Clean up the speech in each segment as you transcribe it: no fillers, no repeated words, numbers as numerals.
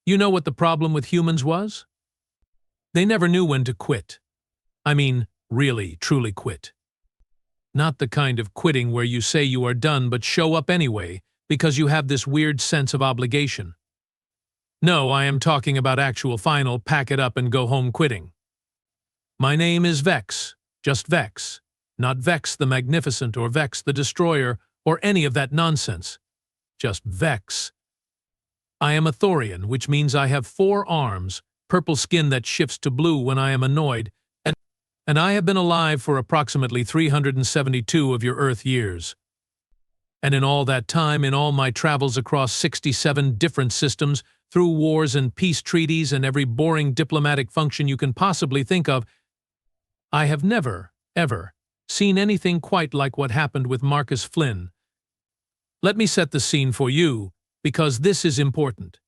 You know what the problem with humans was? They never knew when to quit. I mean, really, truly quit. Not the kind of quitting where you say you are done but show up anyway because you have this weird sense of obligation. No, I am talking about actual final pack it up and go home quitting. My name is Vex, just Vex, not Vex the Magnificent or Vex the Destroyer or any of that nonsense. Just Vex. I am a Thorian, which means I have 4 arms, purple skin that shifts to blue when I am annoyed, and I have been alive for approximately 372 of your Earth years. And in all that time, in all my travels across 67 different systems, through wars and peace treaties and every boring diplomatic function you can possibly think of, I have never, ever, seen anything quite like what happened with Marcus Flynn. Let me set the scene for you, because this is important.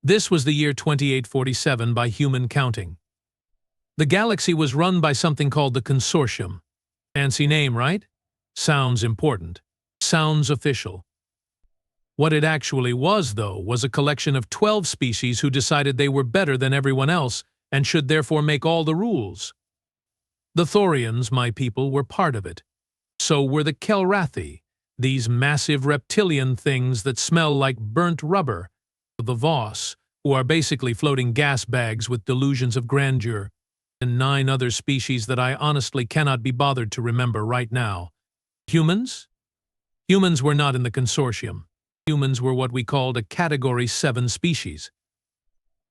This was the year 2847 by human counting. The galaxy was run by something called the Consortium. Fancy name, right? Sounds important. Sounds official. What it actually was, though, was a collection of 12 species who decided they were better than everyone else and should therefore make all the rules. The Thorians, my people, were part of it. So were the Kelrathi, these massive reptilian things that smell like burnt rubber. The Voss, who are basically floating gas bags with delusions of grandeur, and 9 other species that I honestly cannot be bothered to remember right now. Humans? Humans were not in the Consortium. Humans were what we called a Category 7 species.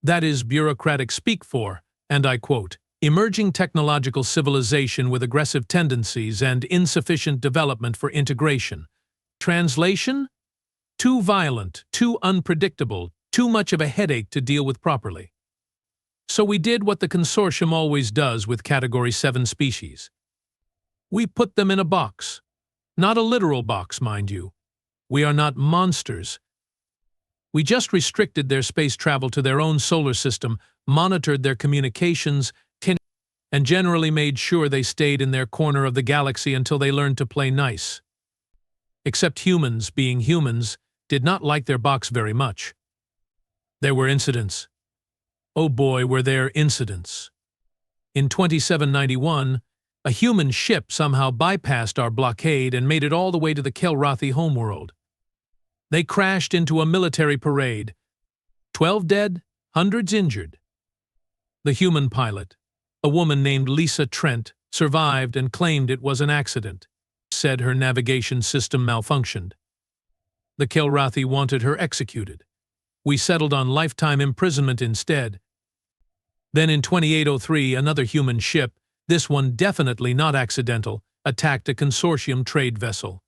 That is bureaucratic speak for, and I quote, emerging technological civilization with aggressive tendencies and insufficient development for integration. Translation? Too violent, too unpredictable, too much of a headache to deal with properly. So we did what the Consortium always does with Category 7 species. We put them in a box. Not a literal box, mind you. We are not monsters. We just restricted their space travel to their own solar system, monitored their communications, and generally made sure they stayed in their corner of the galaxy until they learned to play nice. Except humans, being humans, did not like their box very much. There were incidents. Oh boy, were there incidents. In 2791, a human ship somehow bypassed our blockade and made it all the way to the Kelrathi homeworld. They crashed into a military parade. 12 dead, hundreds injured. The human pilot, a woman named Lisa Trent, survived and claimed it was an accident. Said her navigation system malfunctioned. The Kelrathi wanted her executed. We settled on lifetime imprisonment instead. Then in 2803, another human ship, this one definitely not accidental, attacked a Consortium trade vessel.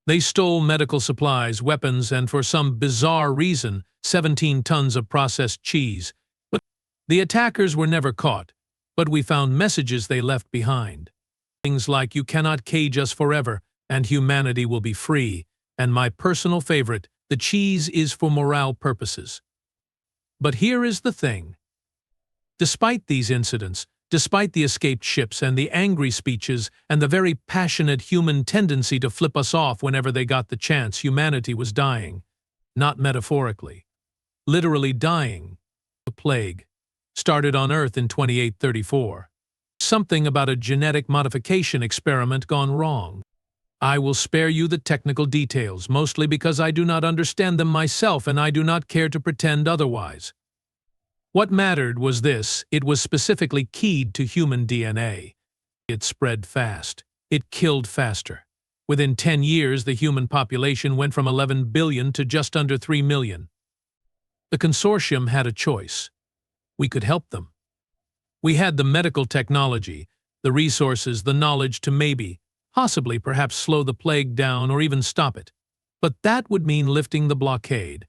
They stole medical supplies, weapons, and for some bizarre reason, 17 tons of processed cheese. But the attackers were never caught, but we found messages they left behind. Things like, you cannot cage us forever, and humanity will be free, and my personal favorite, the cheese is for morale purposes. But here is the thing. Despite these incidents, despite the escaped ships and the angry speeches and the very passionate human tendency to flip us off whenever they got the chance, humanity was dying. Not metaphorically. Literally dying. The plague started on Earth in 2834. Something about a genetic modification experiment gone wrong. I will spare you the technical details, mostly because I do not understand them myself and I do not care to pretend otherwise. What mattered was this: it was specifically keyed to human DNA. It spread fast. It killed faster. Within 10 years, the human population went from 11 billion to just under 3 million. The Consortium had a choice. We could help them. We had the medical technology, the resources, the knowledge to maybe, possibly perhaps slow the plague down or even stop it. But that would mean lifting the blockade.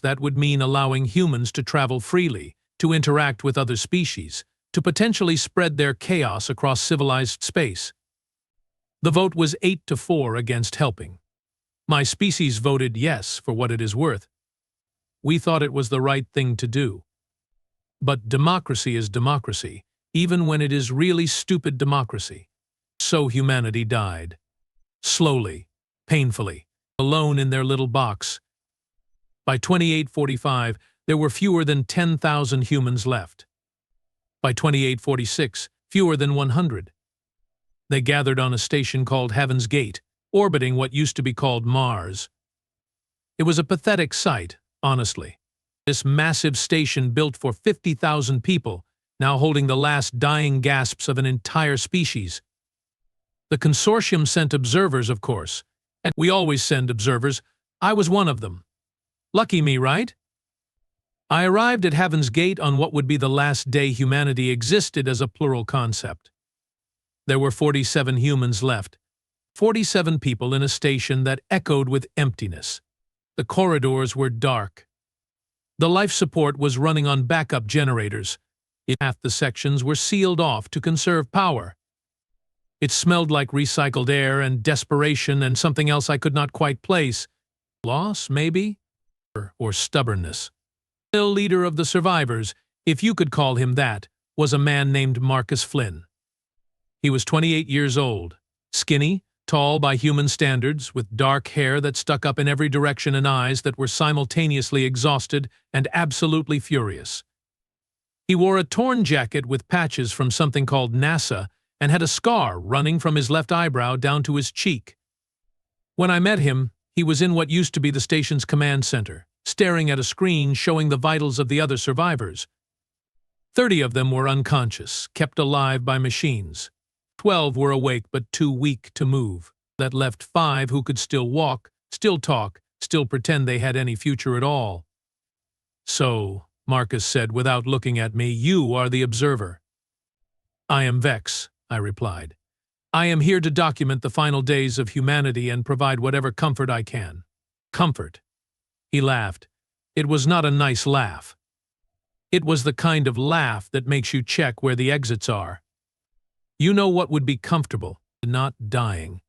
That would mean allowing humans to travel freely, to interact with other species, to potentially spread their chaos across civilized space. The vote was 8-4 against helping. My species voted yes, for what it is worth. We thought it was the right thing to do. But democracy is democracy, even when it is really stupid democracy. So humanity died. Slowly, painfully, alone in their little box. By 2845, there were fewer than 10,000 humans left. By 2846, fewer than 100. They gathered on a station called Heaven's Gate, orbiting what used to be called Mars. It was a pathetic sight, honestly. This massive station built for 50,000 people, now holding the last dying gasps of an entire species. The Consortium sent observers, of course, and we always send observers. I was one of them. Lucky me, right? I arrived at Heaven's Gate on what would be the last day humanity existed as a plural concept. There were 47 humans left, 47 people in a station that echoed with emptiness. The corridors were dark. The life support was running on backup generators. Half the sections were sealed off to conserve power. It smelled like recycled air and desperation and something else I could not quite place. Loss, maybe? Or stubbornness. The leader of the survivors, if you could call him that, was a man named Marcus Flynn. He was 28 years old, skinny, tall by human standards, with dark hair that stuck up in every direction and eyes that were simultaneously exhausted and absolutely furious. He wore a torn jacket with patches from something called NASA and had a scar running from his left eyebrow down to his cheek. When I met him, he was in what used to be the station's command center, staring at a screen showing the vitals of the other survivors. 30 of them were unconscious, kept alive by machines. 12 were awake but too weak to move. That left 5 who could still walk, still talk, still pretend they had any future at all. So, Marcus said without looking at me, you are the observer. I am Vex, I replied. I am here to document the final days of humanity and provide whatever comfort I can. Comfort. He laughed. It was not a nice laugh. It was the kind of laugh that makes you check where the exits are. You know what would be comfortable? Not dying.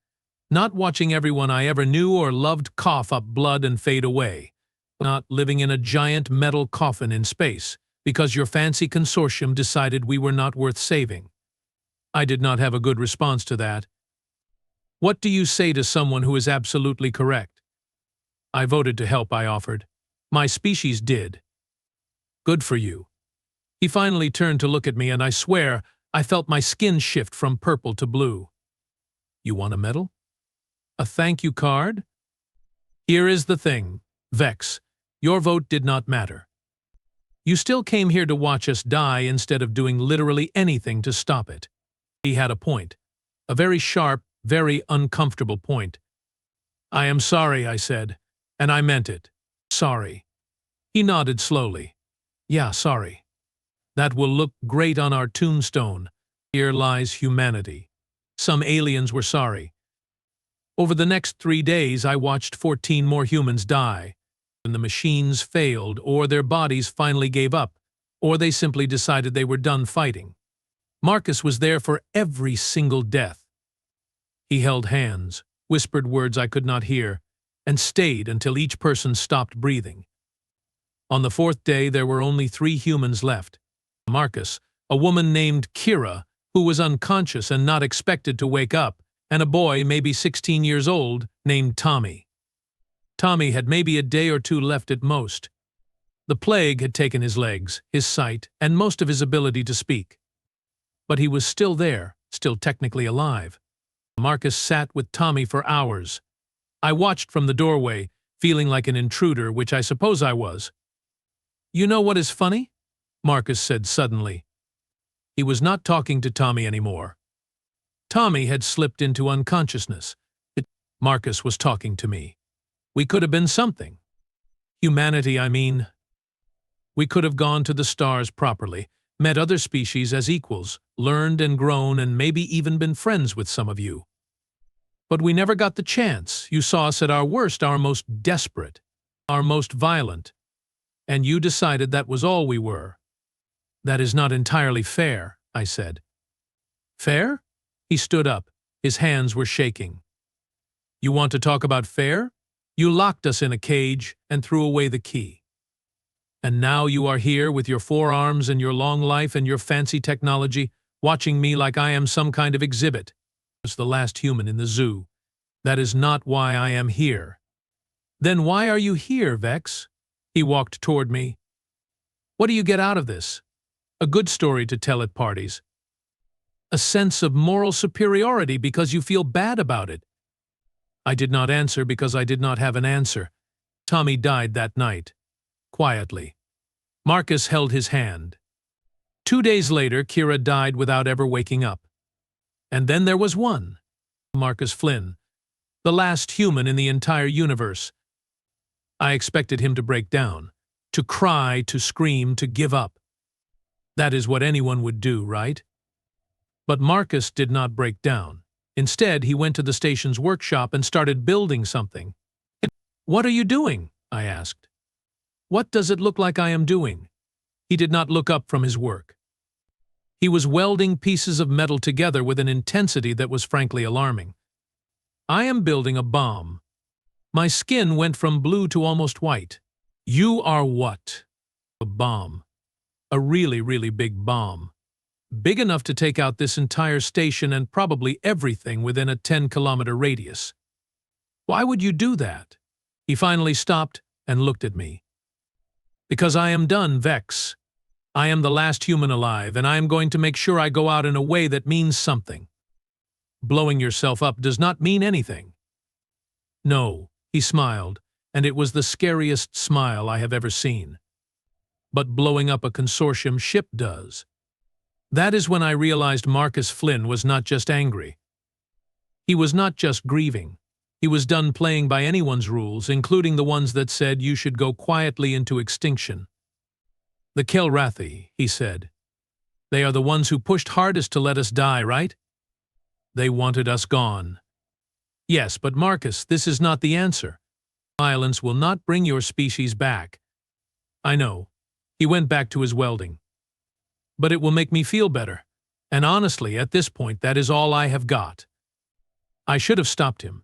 Not watching everyone I ever knew or loved cough up blood and fade away. Not living in a giant metal coffin in space because your fancy consortium decided we were not worth saving. I did not have a good response to that. What do you say to someone who is absolutely correct? I voted to help, I offered. My species did. Good for you. He finally turned to look at me, and I swear I felt my skin shift from purple to blue. You want a medal? A thank you card? Here is the thing, Vex. Your vote did not matter. You still came here to watch us die instead of doing literally anything to stop it. He had a point. A very sharp, very uncomfortable point. I am sorry, I said, and I meant it. Sorry. He nodded slowly. Yeah, sorry. That will look great on our tombstone. Here lies humanity. Some aliens were sorry. Over the next 3 days, I watched 14 more humans die. And the machines failed, or their bodies finally gave up, or they simply decided they were done fighting. Marcus was there for every single death. He held hands, whispered words I could not hear, and stayed until each person stopped breathing. On the 4th day, there were only 3 humans left. Marcus, a woman named Kira, who was unconscious and not expected to wake up, and a boy, maybe 16 years old, named Tommy. Tommy had maybe a day or 2 left at most. The plague had taken his legs, his sight, and most of his ability to speak. But he was still there, still technically alive. Marcus sat with Tommy for hours. I watched from the doorway, feeling like an intruder, which I suppose I was. You know what is funny? Marcus said suddenly. He was not talking to Tommy anymore. Tommy had slipped into unconsciousness. Marcus was talking to me. We could have been something. Humanity, I mean. We could have gone to the stars properly, met other species as equals, learned and grown, and maybe even been friends with some of you. But we never got the chance. You saw us at our worst, our most desperate, our most violent. And you decided that was all we were. That is not entirely fair, I said. Fair? He stood up. His hands were shaking. You want to talk about fair? You locked us in a cage and threw away the key. And now you are here with your 4 arms and your long life and your fancy technology, watching me like I am some kind of exhibit. As the last human in the zoo. That is not why I am here. Then why are you here, Vex? He walked toward me. What do you get out of this? A good story to tell at parties. A sense of moral superiority because you feel bad about it. I did not answer because I did not have an answer. Tommy died that night. Quietly. Marcus held his hand. 2 days later, Kira died without ever waking up. And then there was one. Marcus Flynn. The last human in the entire universe. I expected him to break down. To cry, to scream, to give up. That is what anyone would do, right? But Marcus did not break down. Instead, he went to the station's workshop and started building something. "What are you doing?" I asked. "What does it look like I am doing?" He did not look up from his work. He was welding pieces of metal together with an intensity that was frankly alarming. "I am building a bomb." My skin went from blue to almost white. "You are what?" "A bomb. A really, really big bomb. Big enough to take out this entire station and probably everything within a 10-kilometer radius." "Why would you do that?" He finally stopped and looked at me. "Because I am done, Vex. I am the last human alive, and I am going to make sure I go out in a way that means something. Blowing yourself up does not mean anything." "No," he smiled, and it was the scariest smile I have ever seen. "But blowing up a Consortium ship does." That is when I realized Marcus Flynn was not just angry. He was not just grieving. He was done playing by anyone's rules, including the ones that said you should go quietly into extinction. "The Kelrathi," he said. "They are the ones who pushed hardest to let us die, right? They wanted us gone." "Yes, but Marcus, this is not the answer. Violence will not bring your species back." "I know." He went back to his welding. "But it will make me feel better. And honestly, at this point, that is all I have got." I should have stopped him.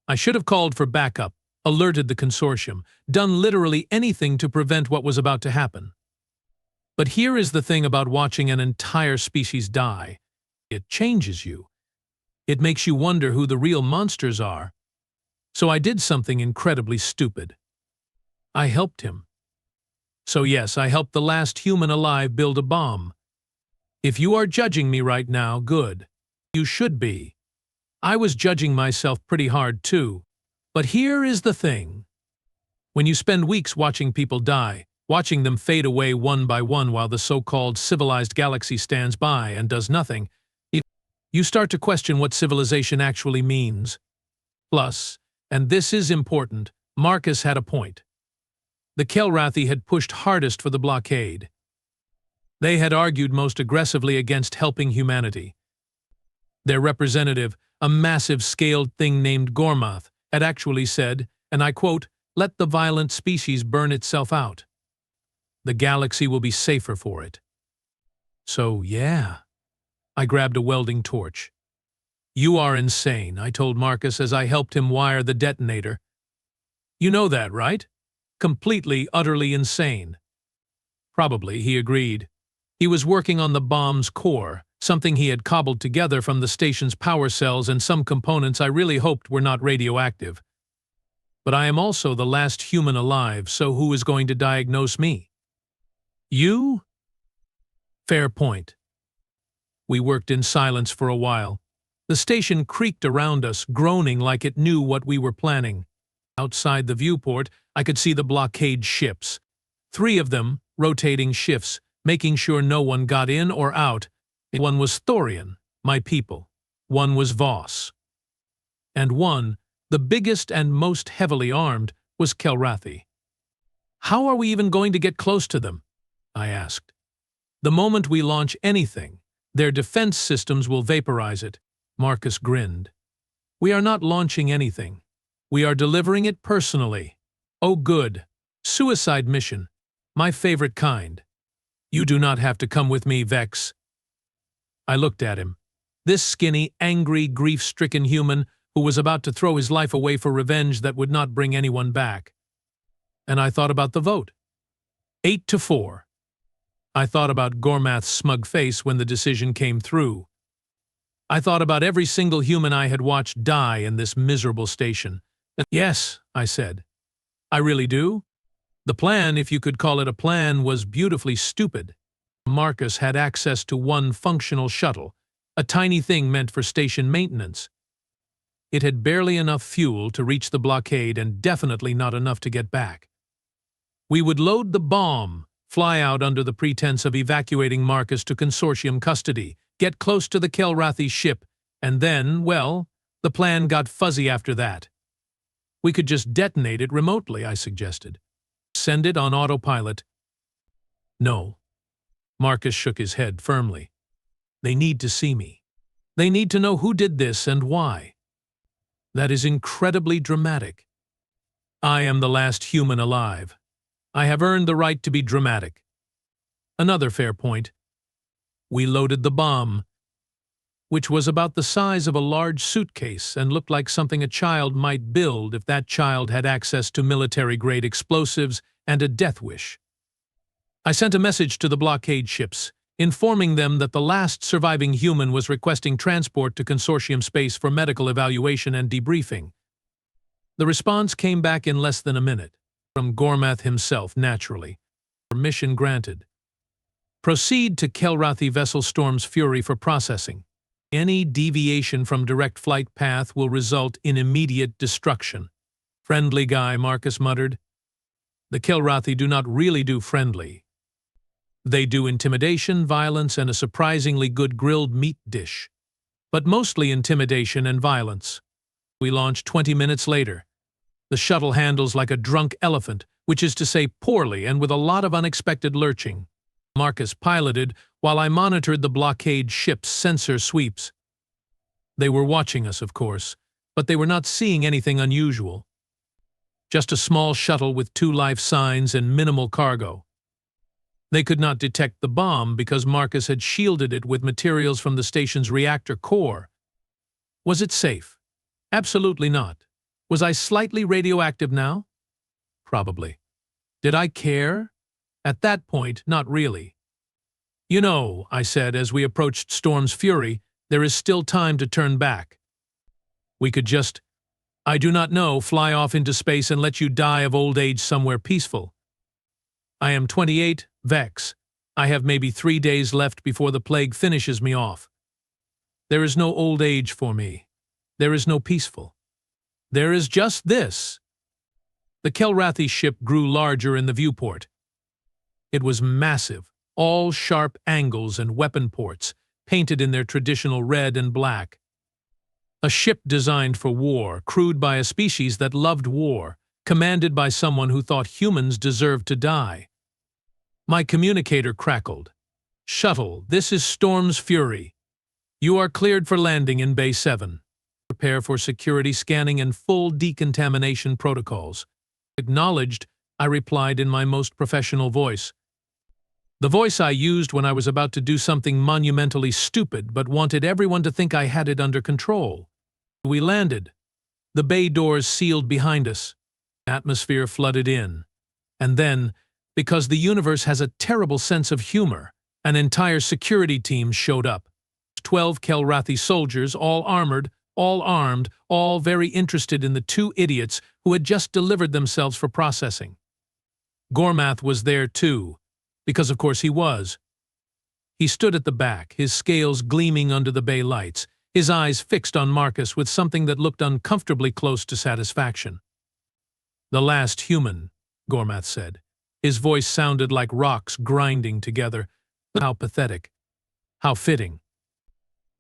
I should have called for backup, alerted the Consortium, done literally anything to prevent what was about to happen. But here is the thing about watching an entire species die. It changes you. It makes you wonder who the real monsters are. So I did something incredibly stupid. I helped him. So yes, I helped the last human alive build a bomb. If you are judging me right now, good. You should be. I was judging myself pretty hard too. But here is the thing. When you spend weeks watching people die, watching them fade away one by one while the so-called civilized galaxy stands by and does nothing, you start to question what civilization actually means. Plus, and this is important, Marcus had a point. The Kelrathi had pushed hardest for the blockade. They had argued most aggressively against helping humanity. Their representative, a massive scaled thing named Gormath, had actually said, and I quote, "Let the violent species burn itself out. The galaxy will be safer for it." So, yeah. I grabbed a welding torch. "You are insane," I told Marcus as I helped him wire the detonator. "You know that, right? Completely, utterly insane." "Probably," he agreed. He was working on the bomb's core, something he had cobbled together from the station's power cells and some components I really hoped were not radioactive. But I am also the last human alive, so who is going to diagnose me? You? Fair point. We worked in silence for a while. The station creaked around us, groaning like it knew what we were planning. Outside the viewport, I could see the blockade ships. 3 of them, rotating shifts, making sure no one got in or out. One was Thorian, my people. One was Voss. And one, the biggest and most heavily armed, was Kelrathi. "How are we even going to get close to them?" I asked. "The moment we launch anything, their defense systems will vaporize it." Marcus grinned. "We are not launching anything. We are delivering it personally." "Oh good. Suicide mission. My favorite kind." "You do not have to come with me, Vex." I looked at him. This skinny, angry, grief-stricken human who was about to throw his life away for revenge that would not bring anyone back. And I thought about the vote. 8-4. I thought about Gormath's smug face when the decision came through. I thought about every single human I had watched die in this miserable station. "Yes," I said. "I really do." The plan, if you could call it a plan, was beautifully stupid. Marcus had access to one functional shuttle, a tiny thing meant for station maintenance. It had barely enough fuel to reach the blockade and definitely not enough to get back. We would load the bomb, fly out under the pretense of evacuating Marcus to Consortium custody, get close to the Kelrathi ship, and then, well, the plan got fuzzy after that. We could just detonate it remotely, I suggested. Send it on autopilot. No. Marcus shook his head firmly. They need to see me. They need to know who did this and why. That is incredibly dramatic. I am the last human alive. I have earned the right to be dramatic. Another fair point. We loaded the bomb, which was about the size of a large suitcase and looked like something a child might build if that child had access to military-grade explosives and a death wish. I sent a message to the blockade ships, informing them that the last surviving human was requesting transport to Consortium space for medical evaluation and debriefing. The response came back in less than a minute, from Gormath himself, naturally. Permission granted. Proceed to Kelrathi vessel Storm's Fury for processing. Any deviation from direct flight path will result in immediate destruction. Friendly guy, Marcus muttered. The Kelrathi do not really do friendly. They do intimidation, violence, and a surprisingly good grilled meat dish. But mostly intimidation and violence. We launch 20 minutes later. The shuttle handles like a drunk elephant, which is to say poorly and with a lot of unexpected lurching. Marcus piloted while I monitored the blockade ship's sensor sweeps. They were watching us, of course, but they were not seeing anything unusual. Just a small shuttle with 2 life signs and minimal cargo. They could not detect the bomb because Marcus had shielded it with materials from the station's reactor core. Was it safe? Absolutely not. Was I slightly radioactive now? Probably. Did I care? At that point, not really. You know, I said as we approached Storm's Fury, there is still time to turn back. We could just, I do not know, fly off into space and let you die of old age somewhere peaceful. I am 28, Vex. I have maybe 3 days left before the plague finishes me off. There is no old age for me. There is no peaceful. There is just this. The Kelrathi ship grew larger in the viewport. It was massive, all sharp angles and weapon ports, painted in their traditional red and black. A ship designed for war, crewed by a species that loved war, commanded by someone who thought humans deserved to die. My communicator crackled. Shuttle, this is Storm's Fury. You are cleared for landing in Bay 7. Prepare for security scanning and full decontamination protocols. Acknowledged, I replied in my most professional voice. The voice I used when I was about to do something monumentally stupid but wanted everyone to think I had it under control. We landed. The bay doors sealed behind us. Atmosphere flooded in. And then, because the universe has a terrible sense of humor, an entire security team showed up. 12 Kelrathi soldiers, all armored, all armed, all very interested in the 2 idiots who had just delivered themselves for processing. Gormath was there too, because of course he was. He stood at the back, his scales gleaming under the bay lights, his eyes fixed on Marcus with something that looked uncomfortably close to satisfaction. The last human, Gormath said. His voice sounded like rocks grinding together. How pathetic. How fitting.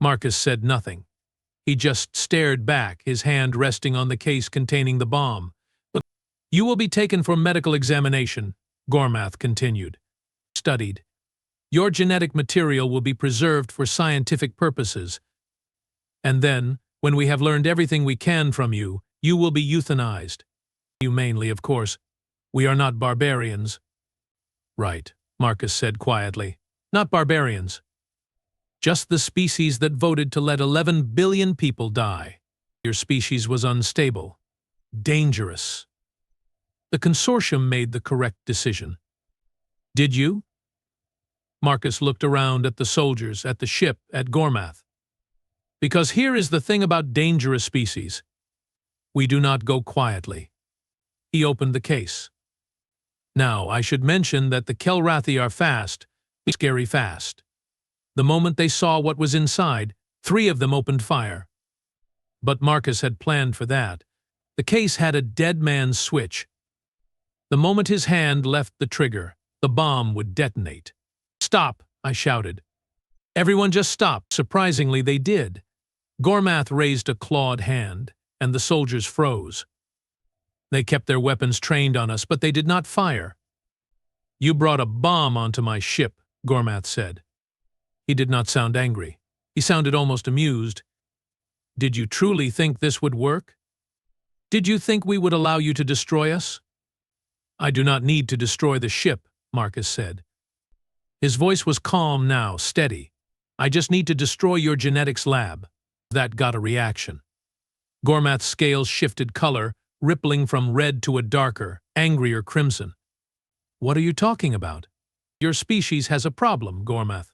Marcus said nothing. He just stared back, his hand resting on the case containing the bomb. You will be taken for medical examination, Gormath continued. Studied. Your genetic material will be preserved for scientific purposes. And then, when we have learned everything we can from you, you will be euthanized. Humanely, of course. We are not barbarians. Right, Marcus said quietly. Not barbarians. Just the species that voted to let 11 billion people die. Your species was unstable. Dangerous. The Consortium made the correct decision. Did you? Marcus looked around at the soldiers, at the ship, at Gormath. Because here is the thing about dangerous species. We do not go quietly. He opened the case. Now, I should mention that the Kelrathi are fast, scary fast. The moment they saw what was inside, 3 of them opened fire. But Marcus had planned for that. The case had a dead man's switch. The moment his hand left the trigger, the bomb would detonate. "Stop!" I shouted. Everyone just stopped. Surprisingly, they did. Gormath raised a clawed hand, and the soldiers froze. They kept their weapons trained on us, but they did not fire. "You brought a bomb onto my ship," Gormath said. He did not sound angry. He sounded almost amused. "Did you truly think this would work? Did you think we would allow you to destroy us?" "I do not need to destroy the ship," Marcus said. His voice was calm now, steady. "I just need to destroy your genetics lab." That got a reaction. Gormath's scales shifted color, rippling from red to a darker, angrier crimson. "What are you talking about?" "Your species has a problem, Gormath.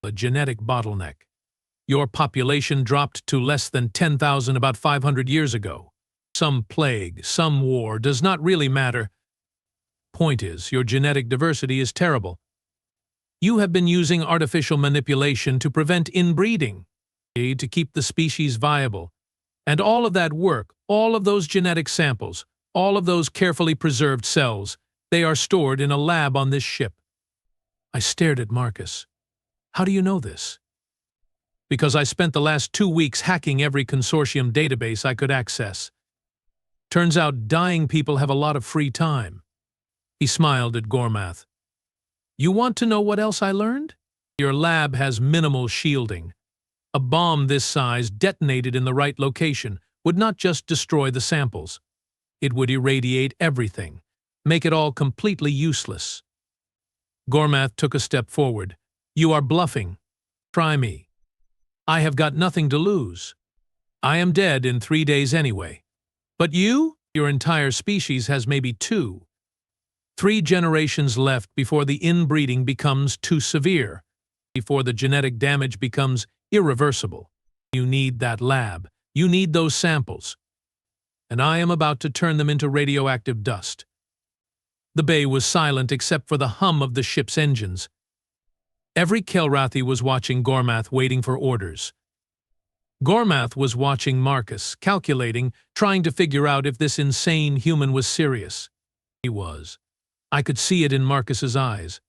A genetic bottleneck. Your population dropped to less than 10,000 about 500 years ago. Some plague, some war, does not really matter. Point is, your genetic diversity is terrible. You have been using artificial manipulation to prevent inbreeding, to keep the species viable. And all of that work, all of those genetic samples, all of those carefully preserved cells, they are stored in a lab on this ship." I stared at Marcus. "How do you know this?" "Because I spent the last 2 weeks hacking every Consortium database I could access. Turns out dying people have a lot of free time." He smiled at Gormath. "You want to know what else I learned? Your lab has minimal shielding. A bomb this size, detonated in the right location, would not just destroy the samples. It would irradiate everything, make it all completely useless." Gormath took a step forward. "You are bluffing. Try me. I have got nothing to lose. I am dead in 3 days anyway. But you, your entire species has maybe 2, 3 generations left before the inbreeding becomes too severe, before the genetic damage becomes irreversible. You need that lab. You need those samples. And I am about to turn them into radioactive dust." The bay was silent except for the hum of the ship's engines. Every Kelrathi was watching Gormath, waiting for orders. Gormath was watching Marcus, calculating, trying to figure out if this insane human was serious. He was. I could see it in Marcus's eyes.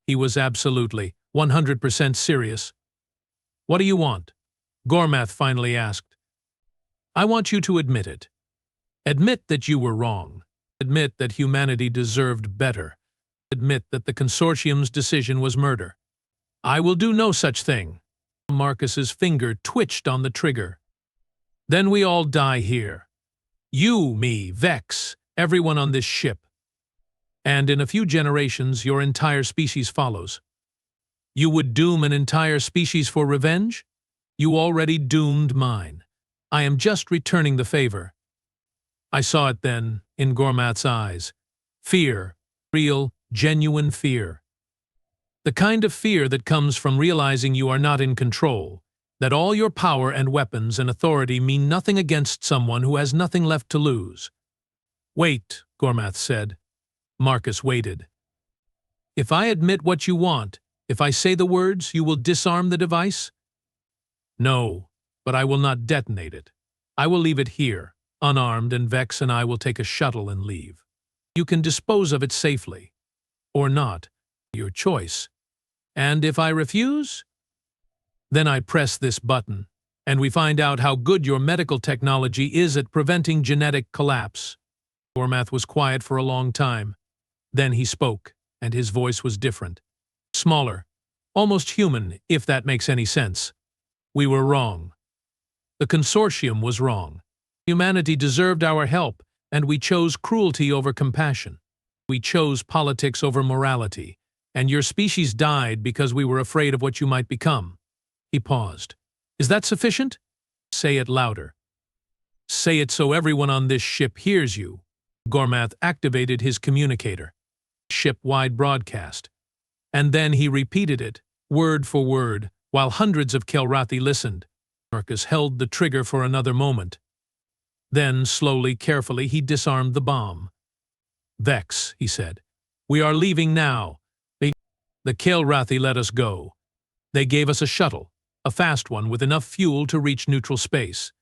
He was absolutely, 100% serious. "What do you want?" Gormath finally asked. "I want you to admit it. Admit that you were wrong. Admit that humanity deserved better. Admit that the Consortium's decision was murder." "I will do no such thing." Marcus's finger twitched on the trigger. "Then we all die here. You, me, Vex, everyone on this ship. And in a few generations, your entire species follows. You would doom an entire species for revenge? You already doomed mine. I am just returning the favor." I saw it then, in Gormath's eyes. Fear. Real, genuine fear. The kind of fear that comes from realizing you are not in control, that all your power and weapons and authority mean nothing against someone who has nothing left to lose. "Wait," Gormath said. Marcus waited. "If I admit what you want, if I say the words, you will disarm the device?" "No, but I will not detonate it. I will leave it here, unarmed, and Vex and I will take a shuttle and leave. You can dispose of it safely. Or not. Your choice. And if I refuse? Then I press this button, and we find out how good your medical technology is at preventing genetic collapse." Gormath was quiet for a long time. Then he spoke, and his voice was different. Smaller. Almost human, if that makes any sense. "We were wrong. The Consortium was wrong. Humanity deserved our help, and we chose cruelty over compassion. We chose politics over morality, and your species died because we were afraid of what you might become." He paused. "Is that sufficient?" "Say it louder." "Say it so everyone on this ship hears you." Gormath activated his communicator. Ship-wide broadcast. And then he repeated it, word for word, while hundreds of Kelrathi listened. Marcus held the trigger for another moment. Then, slowly, carefully, he disarmed the bomb. "Vex," he said, We are leaving now. The Kelrathi let us go. They gave us a shuttle, a fast one with enough fuel to reach neutral space.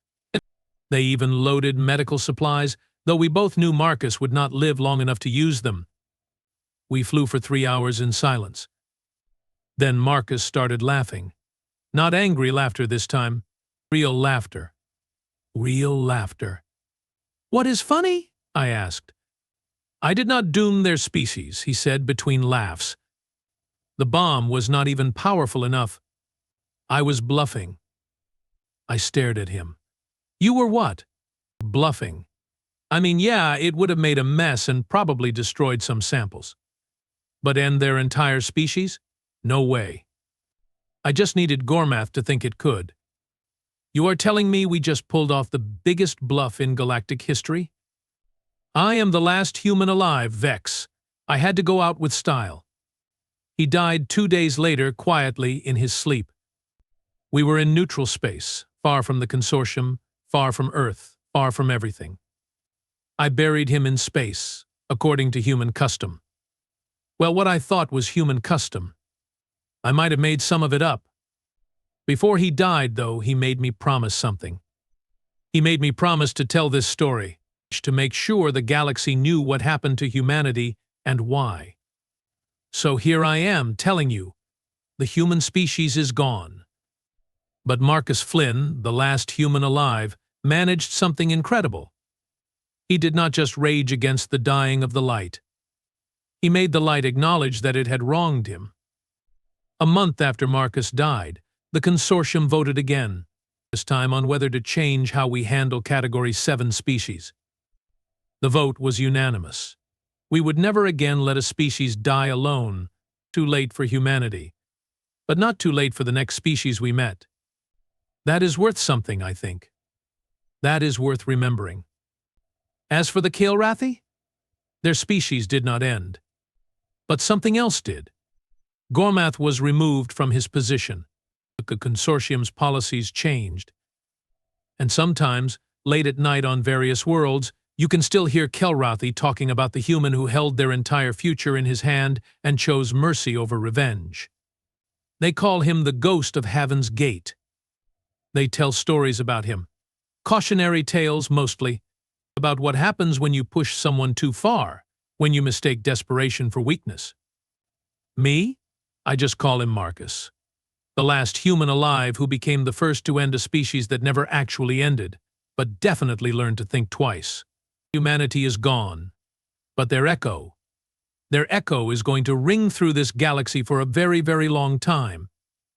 They even loaded medical supplies, though we both knew Marcus would not live long enough to use them. We flew for 3 hours in silence. Then Marcus started laughing. Not angry laughter this time. Real laughter. Real laughter. "What is funny?" I asked. "I did not doom their species," he said between laughs. "The bomb was not even powerful enough. I was bluffing." I stared at him. "You were what?" "Bluffing. I mean, yeah, it would have made a mess and probably destroyed some samples. But end their entire species? No way. I just needed Gormath to think it could. You are telling me we just pulled off the biggest bluff in galactic history? I am the last human alive, Vex. I had to go out with style." He died 2 days later quietly in his sleep. We were in neutral space, far from the Consortium, far from Earth, far from everything. I buried him in space, according to human custom. Well, what I thought was human custom. I might have made some of it up. Before he died, though, he made me promise something. He made me promise to tell this story, to make sure the galaxy knew what happened to humanity and why. So here I am telling you, the human species is gone. But Marcus Flynn, the last human alive, managed something incredible. He did not just rage against the dying of the light. He made the light acknowledge that it had wronged him. A month after Marcus died, the Consortium voted again, this time on whether to change how we handle Category 7 species. The vote was unanimous. We would never again let a species die alone, too late for humanity, but not too late for the next species we met. That is worth something, I think. That is worth remembering. As for the Kelrathi, their species did not end. But something else did. Gormath was removed from his position. The Consortium's policies changed. And sometimes, late at night on various worlds, you can still hear Kelrathi talking about the human who held their entire future in his hand and chose mercy over revenge. They call him the ghost of Heaven's Gate. They tell stories about him. Cautionary tales, mostly, about what happens when you push someone too far, when you mistake desperation for weakness. Me? I just call him Marcus. The last human alive who became the first to end a species that never actually ended, but definitely learned to think twice. Humanity is gone, but their echo is going to ring through this galaxy for a very, very long time.